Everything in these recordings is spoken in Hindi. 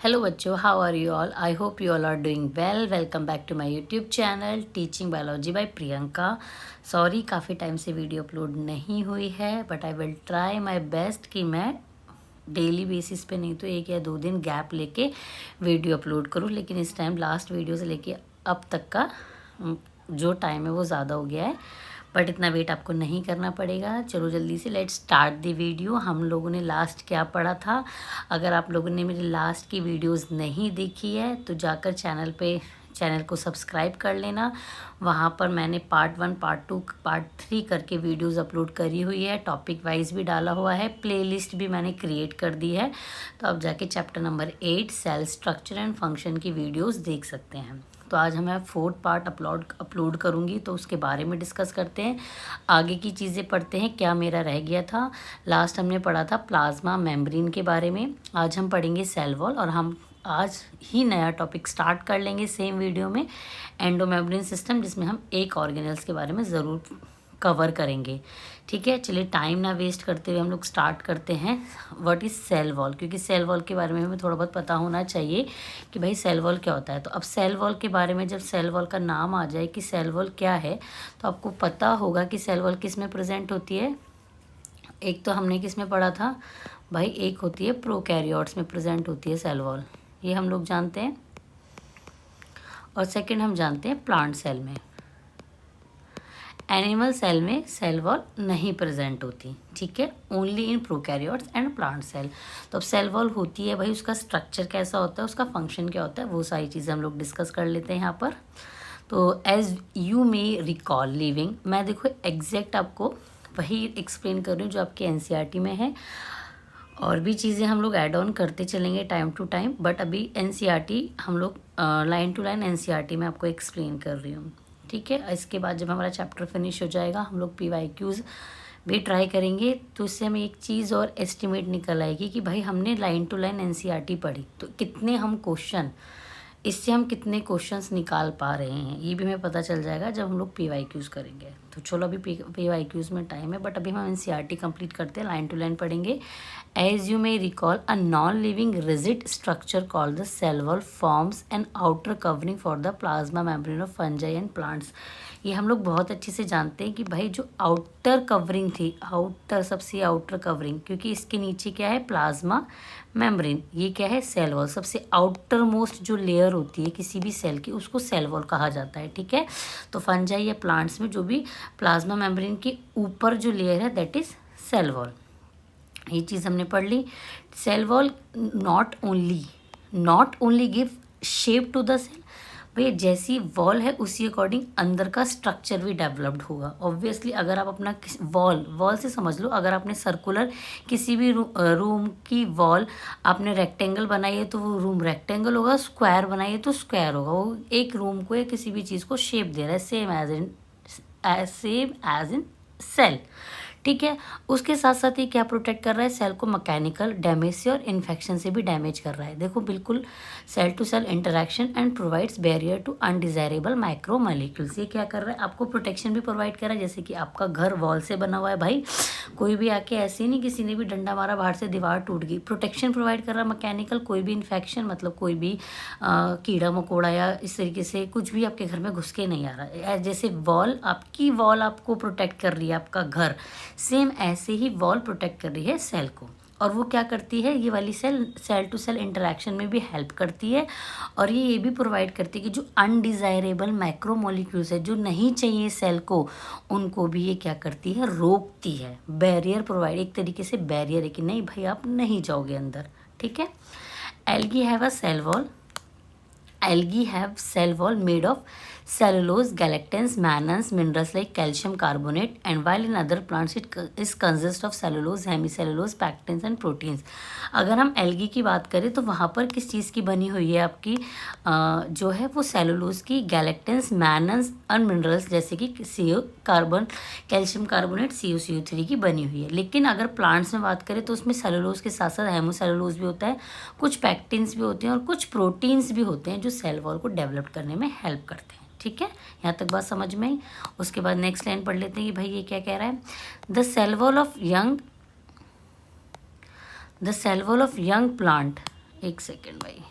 हेलो बच्चों, how are you all? I hope you all are doing well. Welcome back to my YouTube channel teaching biology by Priyanka. Sorry, काफ़ी टाइम से वीडियो अपलोड नहीं हुई है, but I will try my best कि मैं डेली बेसिस पे नहीं तो 1 या 2 दिन गैप लेके वीडियो अपलोड करूँ। लेकिन इस टाइम लास्ट वीडियो से लेके अब तक का जो टाइम है वो ज़्यादा हो गया है, बट इतना वेट आपको नहीं करना पड़ेगा। चलो जल्दी से लेट्स स्टार्ट द वीडियो। हम लोगों ने लास्ट क्या पढ़ा था? अगर आप लोगों ने मेरी लास्ट की वीडियोस नहीं देखी है तो जाकर चैनल को सब्सक्राइब कर लेना। वहाँ पर मैंने पार्ट 1, पार्ट 2, पार्ट 3 करके वीडियोस अपलोड करी हुई है। टॉपिक वाइज भी डाला हुआ है, प्लेलिस्ट भी मैंने क्रिएट कर दी है। तो आप जाके chapter number 8 cell structure and function की वीडियोस देख सकते हैं। तो आज मैं 4th पार्ट अपलोड करूँगी, तो उसके बारे में डिस्कस करते हैं। आगे की चीज़ें पढ़ते हैं। क्या मेरा रह गया था? लास्ट हमने पढ़ा था प्लाज्मा मेम्ब्रेन के बारे में। आज हम पढ़ेंगे सेल वॉल, और हम आज ही नया टॉपिक स्टार्ट कर लेंगे सेम वीडियो में, एंडोमेम्ब्रेन सिस्टम, जिसमें हम एक ऑर्गेनल्स के बारे में ज़रूर कवर करेंगे। ठीक है, चलिए टाइम ना वेस्ट करते हुए हम लोग स्टार्ट करते हैं। What is cell wall? क्योंकि सेल वॉल के बारे में हमें थोड़ा बहुत पता होना चाहिए कि भाई सेल वॉल क्या होता है। तो अब सेल वॉल के बारे में, जब सेल वॉल का नाम आ जाए कि सेल वॉल क्या है, तो आपको पता होगा कि सेल वॉल किस में प्रेजेंट होती है। एक तो हमने किस में पढ़ा था भाई, एक होती है प्रोकैरियोट्स में प्रेजेंट होती है सेल वॉल, ये हम लोग जानते हैं। और सेकंड हम जानते हैं प्लांट सेल में। एनिमल सेल में सेल वॉल नहीं प्रेजेंट होती, ठीक है, only in prokaryotes and plant cell. तो अब सेल वॉल होती है भाई, उसका स्ट्रक्चर कैसा होता है, उसका फंक्शन क्या होता है, वो सारी चीज़ें हम लोग डिस्कस कर लेते हैं यहाँ पर। तो as you may recall living, मैं देखो एग्जैक्ट आपको वही एक्सप्लेन कर रही हूँ जो आपके एनसीईआरटी में है, और भी चीज़ें हम लोग ऐड ऑन करते चलेंगे टाइम टू टाइम, बट अभी एनसीईआरटी हम लोग लाइन टू लाइन एनसीईआरटी में आपको एक्सप्लेन कर रही हूँ। ठीक है, इसके बाद जब हमारा चैप्टर फिनिश हो जाएगा, हम लोग PYQs भी ट्राई करेंगे, तो इससे हमें एक चीज़ और एस्टिमेट निकल आएगी कि भाई हमने लाइन टू लाइन एनसीईआरटी पढ़ी तो कितने हम क्वेश्चन, इससे हम कितने क्वेश्चंस निकाल पा रहे हैं, ये भी हमें पता चल जाएगा जब हम लोग PYQs करेंगे। तो चलो अभी PYQs में टाइम है, बट अभी हम एनसीईआरटी कंप्लीट करते हैं, लाइन टू लाइन पढ़ेंगे। As you may recall, a non living rigid structure called the cell wall forms an outer covering for the plasma membrane of fungi and plants. ये हम लोग बहुत अच्छे से जानते हैं कि भाई जो आउटर कवरिंग थी, आउटर सबसे आउटर कवरिंग, क्योंकि इसके नीचे क्या है, प्लाज्मा मेम्ब्रेन, ये क्या है, सेल वॉल। सबसे आउटर मोस्ट जो लेयर होती है किसी भी सेल की, उसको सेल वॉल कहा जाता है। ठीक है, तो फंजाई या प्लांट्स में जो भी प्लाज्मा मेम्ब्रेन के ऊपर जो लेयर है, दैट इज सेल वॉल। ये चीज़ हमने पढ़ ली। Cell wall not only give shape to the cell, भाई जैसी वॉल है उसी अकॉर्डिंग अंदर का स्ट्रक्चर भी डेवलप्ड होगा। ऑब्वियसली अगर आप अपना वॉल से समझ लो, अगर आपने सर्कुलर किसी भी रूम की वॉल आपने रेक्टेंगल बनाई है तो वो रूम रेक्टेंगल होगा, स्क्वायर बनाई है तो स्क्वायर होगा। वो एक रूम को या किसी भी चीज़ को शेप दे रहा है, सेम एज इन सेल। ठीक है, उसके साथ साथ ये क्या प्रोटेक्ट कर रहा है, सेल को मैकेनिकल डैमेज से और इन्फेक्शन से भी डैमेज कर रहा है। देखो बिल्कुल cell to cell interaction and provides barrier to undesirable micro molecules. ये क्या कर रहा है, आपको प्रोटेक्शन भी प्रोवाइड कर रहा है। जैसे कि आपका घर वॉल से बना हुआ है भाई, कोई भी आके ऐसे ही नहीं, किसी ने भी डंडा मारा बाहर से दीवार टूट गई, प्रोटेक्शन प्रोवाइड कर रहा है मैकेनिकल। कोई भी इन्फेक्शन मतलब कोई भी कीड़ा मकोड़ा या इस तरीके से कुछ भी आपके घर में घुस के नहीं आ रहा है। जैसे वॉल, आपकी वॉल आपको प्रोटेक्ट कर रही है, आपका घर, सेम ऐसे ही वॉल प्रोटेक्ट कर रही है सेल को। और वो क्या करती है, ये वाली सेल टू सेल इंटरेक्शन में भी हेल्प करती है, और ये भी प्रोवाइड करती है कि जो अनडिजायरेबल माइक्रोमोलिक्यूल्स है, जो नहीं चाहिए सेल को, उनको भी ये क्या करती है, रोकती है। बैरियर प्रोवाइड, एक तरीके से बैरियर है कि नहीं भाई आप नहीं जाओगे अंदर। ठीक है, algae have a cell wall, algae have cell wall made of cellulose, galactans, mannans, minerals like calcium carbonate, and while in other plants it is consist of cellulose, hemicellulose, pectins and proteins। अगर हम एल्गी की बात करें तो वहाँ पर किस चीज़ की बनी हुई है, आपकी जो है वो सेलुलोज की, गैलेक्टेंस, मैनन्स और मिनरल्स जैसे कि कैल्शियम कार्बोनेट, CO3 की बनी हुई है। लेकिन अगर प्लांट्स में बात करें तो उसमें सेलुलोज के साथ साथ हेमोसेलुलोज भी होता है, कुछ पैक्टिन्स भी होते हैं और कुछ प्रोटीन्स भी होते हैं जो सेल वॉल को डेवलप करने में हेल्प करते हैं। ठीक है, यहाँ तक बात समझ में आई। उसके बाद नेक्स्ट लाइन पढ़ लेते हैं कि भाई ये क्या कह रहा है, the cell wall of young plant, एक सेकेंड भाई,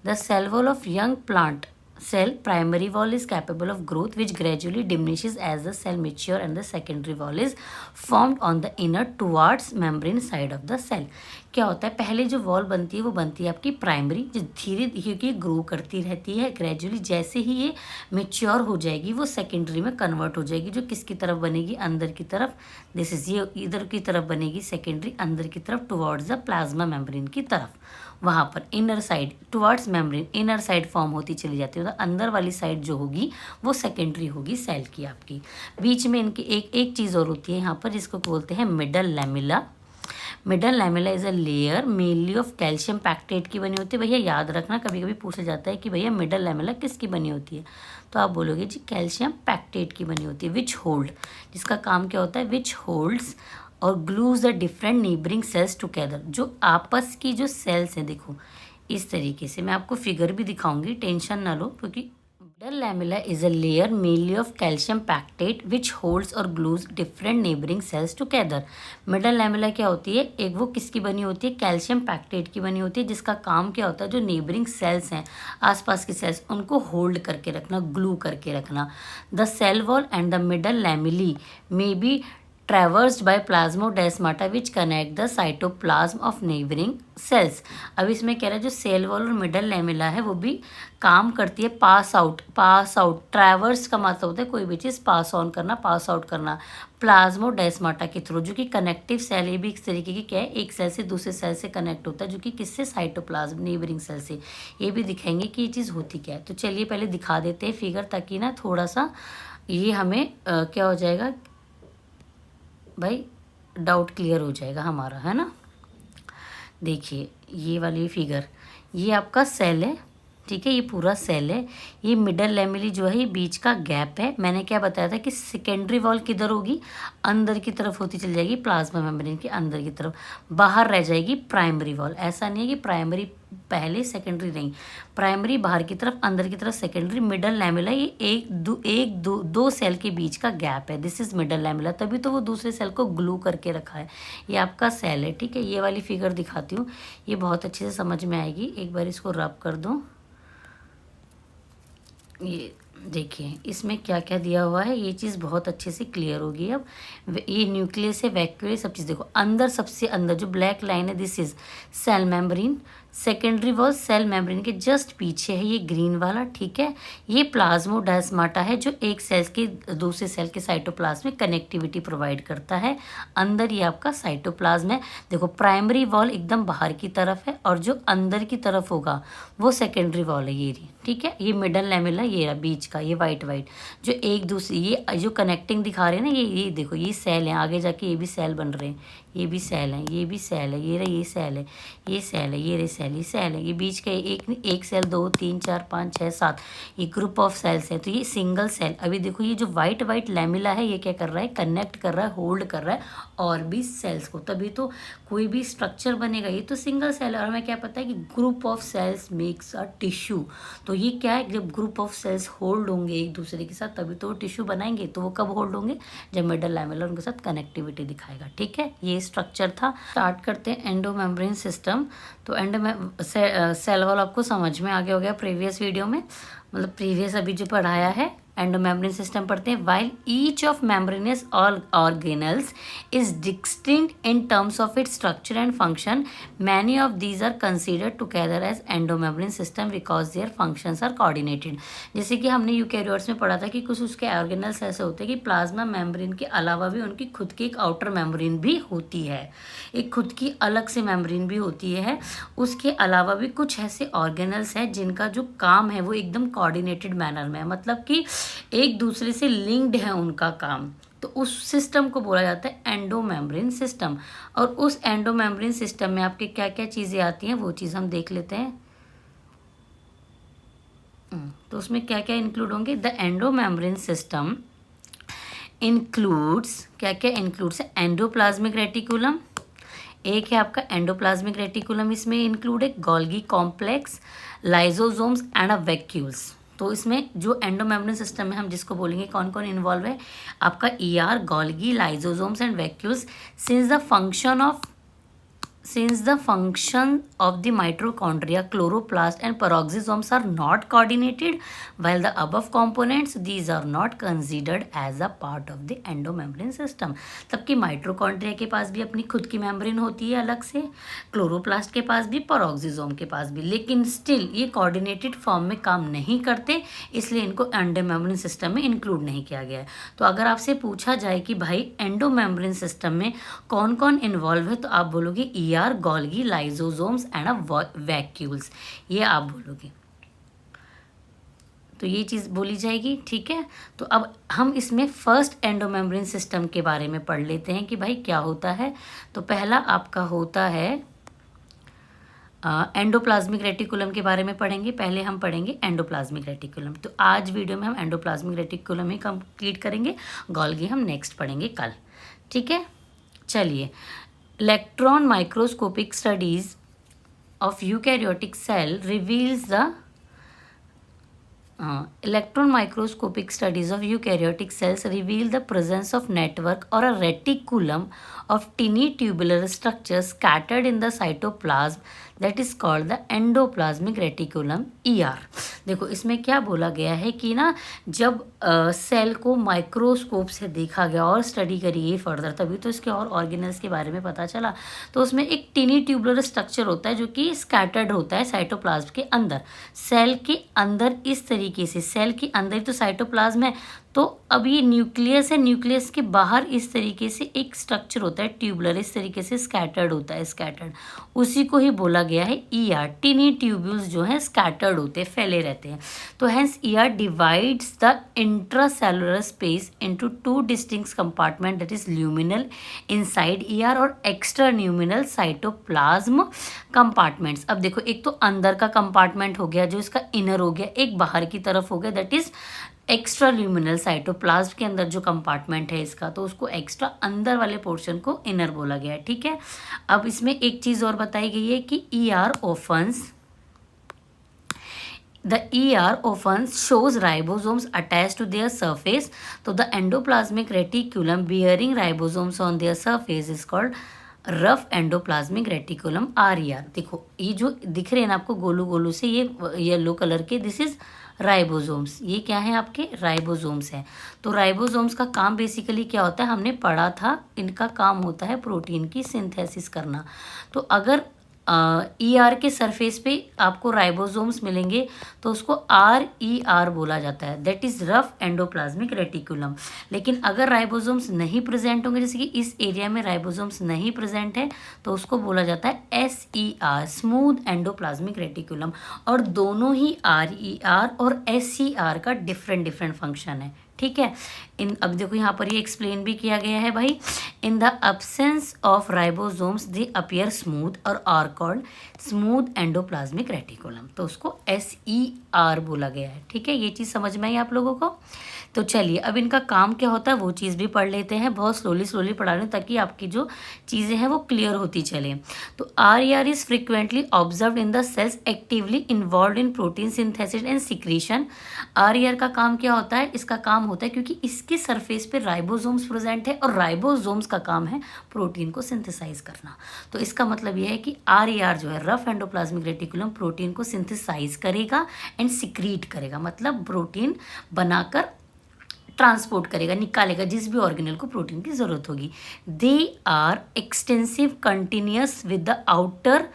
the cell wall of young plant cell primary wall is capable of growth which gradually diminishes as the cell mature and the secondary wall is formed on the inner towards membrane side of the cell. क्या होता है, पहले जो वॉल बनती है वो बनती है आपकी प्राइमरी, जो धीरे धीरे ग्रो करती रहती है ग्रेजुअली, जैसे ही ये मेच्योर हो जाएगी वो सेकेंडरी में कन्वर्ट हो जाएगी, जो किसकी तरफ बनेगी, अंदर की तरफ, दिस इज ये इधर की तरफ बनेगी सेकेंडरी, अंदर की तरफ टुवर्ड्स द प्लाज्मा मेम्ब्रेन की तरफ, वहाँ पर inner side towards membrane inner side form होती चली जाती है, तो अंदर वाली साइड जो होगी वो सेकेंडरी होगी सेल की आपकी। बीच में इनकी एक चीज़ और होती है यहाँ पर, जिसको बोलते हैं middle lamella. Middle lamella is a layer mainly of calcium pectate की बनी होती है। भैया याद रखना, कभी कभी पूछा जाता है कि भैया मिडल लैमेला किसकी बनी होती है, तो आप बोलोगे जी कैल्शियम पैक्टेट की बनी होती है, विच होल्ड, जिसका काम क्या होता है, विच होल्ड्स और glues the different neighbouring cells together, जो आपस की जो सेल्स हैं, देखो इस तरीके से, मैं आपको फिगर भी दिखाऊंगी, टेंशन ना लो, क्योंकि middle lamella is a layer mainly of calcium pectate which holds और glues different neighbouring cells together. Middle lamella क्या होती है, एक वो किसकी बनी होती है, कैल्शियम पैक्टेट की बनी होती है, जिसका काम क्या होता है, जो नेबरिंग सेल्स हैं आसपास की सेल्स उनको होल्ड करके रखना, ग्लू करके रखना। The cell wall and the middle lamellae may be traversed by plasmodesmata which connect the cytoplasm of neighboring cells। अब इसमें कह रहा है जो सेल वॉल और मिडल लैमेला है वो भी काम करती है पास आउट ट्रैवर्स का मतलब होता है कोई भी चीज़ पास ऑन करना, पास आउट करना, प्लाज्मोडेस्माटा के थ्रू, जो कि कनेक्टिव सेल, ये भी एक तरीके की क्या है, एक सेल से दूसरे सेल से कनेक्ट होता है, जो कि किससे, साइटोप्लाज्म नेबरिंग सेल से। ये भी दिखाएंगे कि ये चीज़ होती क्या है। तो चलिए पहले दिखा देते हैं फिगर, ताकि ना थोड़ा सा ये हमें क्या हो जाएगा भाई, डाउट क्लियर हो जाएगा हमारा, है ना। देखिए ये वाली फिगर, ये आपका सेल है, ठीक है, ये पूरा सेल है, ये मिडल लैमेली जो है ये बीच का गैप है। मैंने क्या बताया था कि सेकेंडरी वॉल किधर होगी, अंदर की तरफ होती चली जाएगी, प्लाज्मा मेम्ब्रेन के अंदर की तरफ, बाहर रह जाएगी प्राइमरी वॉल। ऐसा नहीं है कि प्राइमरी पहले सेकेंडरी नहीं, प्राइमरी बाहर की तरफ, अंदर की तरफ सेकेंडरी। मिडल लैमेला ये दो सेल के बीच का गैप है, दिस इज मिडल लैमेला, तभी तो वो दूसरे सेल को ग्लू करके रखा है। ये आपका सेल है, ठीक है। ये वाली फिगर दिखाती हूँ, ये बहुत अच्छे से समझ में आएगी, एक बार इसको रब कर दूँ। ये देखिए इसमें क्या क्या दिया हुआ है, ये चीज़ बहुत अच्छे से क्लियर होगी। अब ये न्यूक्लियस है, वैक्यूल, सब चीज़ देखो, अंदर सबसे अंदर जो ब्लैक लाइन है this is cell membrane, secondary wall cell membrane के जस्ट पीछे है ये ग्रीन वाला, ठीक है। ये प्लाज्मोडेस्माटा है जो एक सेल के दूसरे सेल के साइटोप्लाज्म में कनेक्टिविटी प्रोवाइड करता है। अंदर ये आपका साइटोप्लाज्म है, देखो प्राइमरी वॉल एकदम बाहर की तरफ है और जो अंदर की तरफ होगा वो सेकेंडरी वॉल है, ये रही, ठीक है। ये मिडल लैमेला, ये बीच का, ये वाइट जो एक दूसरे, ये जो कनेक्टिंग दिखा रहे हैं ना, ये देखो ये सेल है, आगे जाके ये भी सेल बन रहे हैं, ये भी सेल है, ये भी सेल है, ये रही, ये सेल है, ये सेल है, ये रही सेल, ये सेल है, ये बीच का एक सेल, 2 3 4 5 6 7, ये ग्रुप ऑफ सेल्स हैं, तो ये सिंगल सेल। अभी देखो ये जो वाइट लैमेला है ये क्या कर रहा है, कनेक्ट कर रहा है, होल्ड कर रहा है और भी सेल्स को, तभी तो कोई भी स्ट्रक्चर बनेगा। ये तो सिंगल सेल है और हमें क्या पता है कि group of cells makes a tissue, तो ये क्या है, जब ग्रुप ऑफ सेल्स होल्ड होंगे एक दूसरे के साथ तभी तो वो टिश्यू बनाएंगे। तो वो कब होल्ड होंगे, जब मिडल लैमेला उनके साथ कनेक्टिविटी दिखाएगा, ठीक है। ये स्ट्रक्चर था। स्टार्ट करते हैं एंडोमेम्ब्रेन सिस्टम। तो सेल वॉल आपको समझ में आ गया हो गया प्रीवियस वीडियो में, मतलब प्रीवियस अभी जो पढ़ाया है। एंडोमेम्ब्रेन सिस्टम पढ़ते हैं। While each of membranous organelles is distinct in terms of its structure and function, many of these are considered together as endomembrane system because their functions are coordinated. जैसे कि हमने यूकैरियोट्स में पढ़ा था कि कुछ उसके ऑर्गेनल्स ऐसे होते हैं कि प्लाज्मा मेम्ब्रेन के अलावा भी उनकी खुद की एक आउटर मेम्ब्रेन भी होती है, एक खुद की अलग से मेम्ब्रेन भी होती है। उसके अलावा भी कुछ ऐसे ऑर्गेनल्स हैं जिनका जो काम है वो एकदम कोऑर्डिनेटेड मैनर में है, मतलब कि एक दूसरे से लिंक्ड है उनका काम। तो उस सिस्टम को बोला जाता है एंडोमेम्ब्रेन सिस्टम। और उस एंडोमेम्ब्रेन सिस्टम में आपके क्या क्या चीज़ें आती हैं वो चीज़ हम देख लेते हैं। तो उसमें क्या क्या इंक्लूड होंगे, द एंडोमेम्ब्रेन सिस्टम इंक्लूड्स, क्या क्या इंक्लूड्स है, एंडोप्लाज्मिक रेटिकुलम, एक है आपका एंडोप्लाज्मिक रेटिकुलम, इसमें इंक्लूड है Golgi complex, lysosomes and a vacuoles. तो इसमें जो एंडोमेम्ब्रेन सिस्टम में हम जिसको बोलेंगे कौन कौन इन्वॉल्व है, आपका ER, Golgi, lysosomes and vacuoles. Since the function of since the function of the mitochondria, chloroplast and peroxisomes are not coordinated, while the above components, these are not considered as a part of the endomembrane system. तबकि माइट्रोकॉन्ड्रिया के पास भी अपनी खुद की मेम्ब्रेन होती है अलग से, क्लोरोप्लास्ट के पास भी, पेरोक्सिसोम के पास भी, लेकिन स्टिल ये कोऑर्डिनेटेड फॉर्म में काम नहीं करते, इसलिए इनको एंडोमेम्ब्रेन सिस्टम में इंक्लूड नहीं किया गया है. तो अगर आपसे पूछा जाए कि भाई एंडोमेम्ब्रेन सिस्टम में कौन कौन इन्वॉल्व है, तो आप बोलोगे ER, Golgi, lysosomes and vacuoles, ये आप बोलोगे. तो ये चीज़ बोली जाएगी. ठीक है, तो अब हम इसमें फर्स्ट एंडोमेम्ब्रेन सिस्टम के बारे में पढ़ लेते हैं कि भाई क्या होता है. तो पहला आपका होता है एंडोप्लाज्मिक रेटिकुलम के बारे में पढ़ेंगे. पहले हम पढ़ेंगे एंडोप्लाज्मिक रेटिकुलम. तो आज वीडियो में हम एंडोप्लाज्मिक रेटिकुलम ही कंप्लीट करेंगे, गोल्गी हम नेक्स्ट पढ़ेंगे कल. ठीक है, चलिए. Electron microscopic studies of eukaryotic cell reveals the electron microscopic studies of eukaryotic cells reveal the presence of network or a reticulum of tiny tubular structures scattered in the cytoplasm that is called the endoplasmic reticulum ER. देखो इसमें क्या बोला गया है कि ना जब सेल को माइक्रोस्कोप से देखा गया और स्टडी करी फर्दर, तभी तो इसके और ऑर्गेनल्स के बारे में पता चला. तो उसमें एक टिनी ट्यूबुलर स्ट्रक्चर होता है जो कि स्कैटर्ड होता है साइटोप्लाज्म के अंदर. सेल के अंदर इस तरीके से, सेल के अंदर तो साइटोप्लाज्म है, तो अब ये न्यूक्लियस है, न्यूक्लियस के बाहर इस तरीके से एक स्ट्रक्चर होता है ट्यूबुलर, इस तरीके से स्कैटर्ड होता है, स्कैटर्ड, उसी को ही बोला गया है ईआर. टिनी ट्यूब्यूल्स जो हैं स्कैटर्ड होते हैं, फैले रहते हैं. तो hence ER divides the intracellular space into two distinct compartment, that is luminal inside ER और एक्स्ट्रा ल्यूमिनल साइटोप्लाज्म कंपार्टमेंट्स. अब देखो एक तो अंदर का कंपार्टमेंट हो गया जो इसका इनर हो गया, एक बाहर की तरफ हो गया that is extra luminal cytoplasm के अंदर जो कंपार्टमेंट है इसका, तो उसको एक्स्ट्रा अंदर वाले पोर्शन को इनर बोला गया है. ठीक है, अब इसमें एक चीज़ और बताई गई है कि the ER often shows ribosomes attached to their surface. तो the endoplasmic reticulum bearing ribosomes on their surface is called rough endoplasmic reticulum RER. देखो ये जो दिख रहे हैं ना आपको गोलू गोलू से, ये येलो कलर के, दिस इज राइबोसोम्स. ये क्या है आपके राइबोसोम्स हैं. तो राइबोसोम्स का काम बेसिकली क्या होता है, हमने पढ़ा था, इनका काम होता है प्रोटीन की सिंथेसिस करना. तो अगर ER के सरफेस पे आपको राइबोसोम्स मिलेंगे तो उसको RER बोला जाता है, that is rough endoplasmic reticulum. लेकिन अगर राइबोसोम्स नहीं प्रेजेंट होंगे, जैसे कि इस एरिया में राइबोसोम्स नहीं प्रेजेंट है, तो उसको बोला जाता है SER, स्मूथ एंडोप्लाज्मिक रेटिकुलम. और दोनों ही RER और SER का डिफरेंट फंक्शन है. ठीक है, अब देखो यहाँ पर ये एक्सप्लेन भी किया गया है भाई. In the absence of ribosomes they appear smooth और are called smooth endoplasmic reticulum. तो उसको SER बोला गया है. ठीक है, ये चीज़ समझ में आई आप लोगों को. तो चलिए अब इनका काम क्या होता है वो चीज़ भी पढ़ लेते हैं. बहुत स्लोली पढ़ा रहे हैं ताकि आपकी जो चीज़ें हैं वो क्लियर होती चले. तो RER is frequently observe in the cells actively involve in protein synthesis and secretion. RER का काम क्या होता है, इसका काम होता है क्योंकि इसके सरफेस पे राइबोसोम्स प्रेजेंट है और राइबोसोम्स का काम है प्रोटीन को सिंथेसाइज करना. तो इसका मतलब यह है कि RER जो है रफ एंडोप्लाज्मिक रेटिकुलम प्रोटीन को सिंथेसाइज करेगा एंड सिक्रीट करेगा, मतलब प्रोटीन बनाकर ट्रांसपोर्ट करेगा, निकालेगा जिस भी ऑर्गेनल को प्रोटीन की ज़रूरत होगी. They are extensive continuous with the outer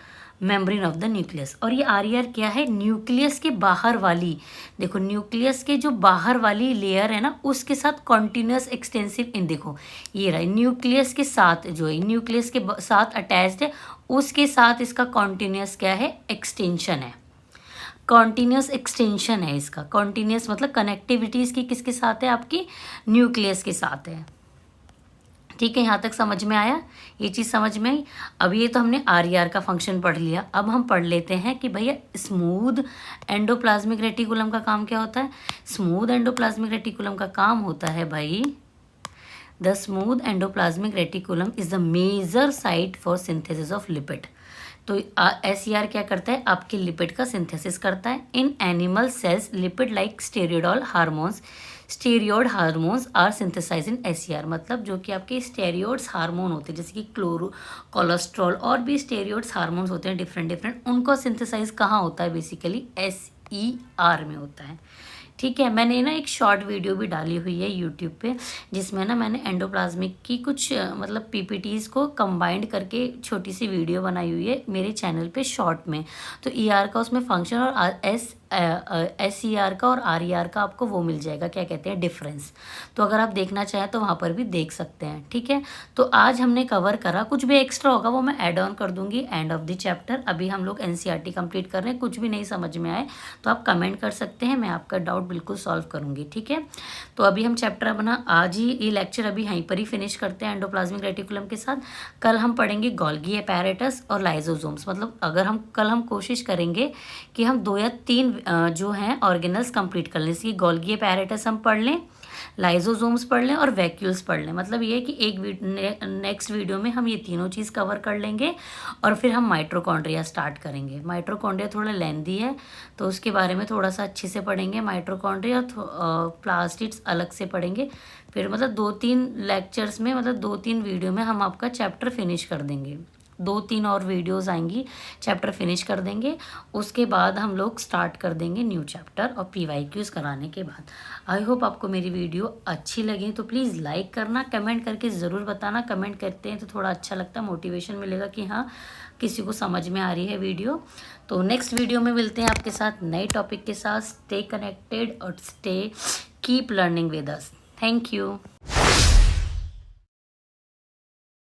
membrane of the nucleus. और ये RER क्या है, न्यूक्लियस के बाहर वाली, देखो न्यूक्लियस के जो बाहर वाली लेयर है ना उसके साथ कॉन्टिन्यूस एक्सटेंसिव इन, देखो ये रहा न्यूक्लियस के साथ, जो है न्यूक्लियस के साथ अटैच्ड है, उसके साथ इसका कॉन्टिन्यूस क्या है, एक्सटेंशन है. कॉन्टिन्यूस एक्सटेंशन है इसका. कॉन्टिन्यूस मतलब कनेक्टिविटी इसकी किसके साथ है, आपकी न्यूक्लियस के साथ है. ठीक है, यहाँ तक समझ में आया, ये चीज़ समझ में आई. अब ये तो हमने RER का फंक्शन पढ़ लिया. अब हम पढ़ लेते हैं कि भैया स्मूथ एंडोप्लाज्मिक रेटिकुलम का काम क्या होता है. स्मूथ एंडोप्लाज्मिक रेटिकुलम का काम होता है भाई, the smooth endoplasmic reticulum is the major site for synthesis of lipid. तो SER क्या करता है, आपके लिपिड का सिंथेसिस करता है। In animal cells lipid like steroid hormones are synthesise in SER, मतलब जो कि आपके स्टेरॉयड्स हार्मोन होते हैं, जैसे कि कोलेस्ट्रॉल और भी स्टेरॉयड्स हार्मोन्स होते हैं डिफरेंट, उनको सिंथेसाइज कहाँ होता है, बेसिकली SER में होता है। ठीक है, मैंने ना एक शॉर्ट वीडियो भी डाली हुई है यूट्यूब पे, जिसमें ना मैंने एंडोप्लाज्मिक की कुछ मतलब PPTs को कंबाइंड करके छोटी सी वीडियो बनाई हुई है मेरे चैनल पे शॉर्ट में। तो ER का उसमें फंक्शन और SER का और RER का आपको वो मिल जाएगा, क्या कहते हैं, डिफरेंस। तो अगर आप देखना चाहें तो वहाँ पर भी देख सकते हैं। ठीक है, तो आज हमने कवर करा, कुछ भी एक्स्ट्रा होगा वो मैं ऐड ऑन कर दूंगी एंड ऑफ द चैप्टर। अभी हम लोग NCERT कंप्लीट कर रहे हैं, कुछ भी नहीं समझ में आए तो आप कमेंट कर सकते हैं, मैं आपका डाउट बिल्कुल सॉल्व करूंगी। ठीक है, तो अभी हम चैप्टर अपना आज ही ये लेक्चर अभी यहीं पर ही फिनिश करते हैं एंडोप्लाज्मिक रेटिकुलम के साथ। कल हम पढ़ेंगे गोल्गी एपैरेटस और लाइजोसोम्स, मतलब अगर हम कोशिश करेंगे कि हम 2 या 3 जो हैं ऑर्गेनल्स कंप्लीट कर लें, जैसे गोल्गी एपैरेटस हम पढ़ लें, लाइजोसोम्स पढ़ लें और वैक्यूल्स पढ़ लें। मतलब ये है कि एक नेक्स्ट वीडियो में हम ये तीनों चीज़ कवर कर लेंगे और फिर हम माइटोकॉन्ड्रिया स्टार्ट करेंगे। माइटोकॉन्ड्रिया थोड़ा लेंदी है तो उसके बारे में थोड़ा सा अच्छे से पढ़ेंगे। माइटोकॉन्ड्रिया प्लास्टिड्स अलग से पढ़ेंगे। फिर मतलब 2-3 लेक्चर्स में, मतलब 2-3 वीडियो में हम आपका चैप्टर फिनिश कर देंगे। 2-3 और वीडियोस आएंगी, चैप्टर फिनिश कर देंगे। उसके बाद हम लोग स्टार्ट कर देंगे न्यू चैप्टर और PYQs कराने के बाद। आई होप आपको मेरी वीडियो अच्छी लगी, तो प्लीज़ लाइक करना, कमेंट करके ज़रूर बताना। कमेंट करते हैं तो थोड़ा अच्छा लगता है, मोटिवेशन मिलेगा कि हाँ किसी को समझ में आ रही है वीडियो। तो नेक्स्ट वीडियो में मिलते हैं आपके साथ नए टॉपिक के साथ। स्टे कनेक्टेड और keep learning with us. Thank you.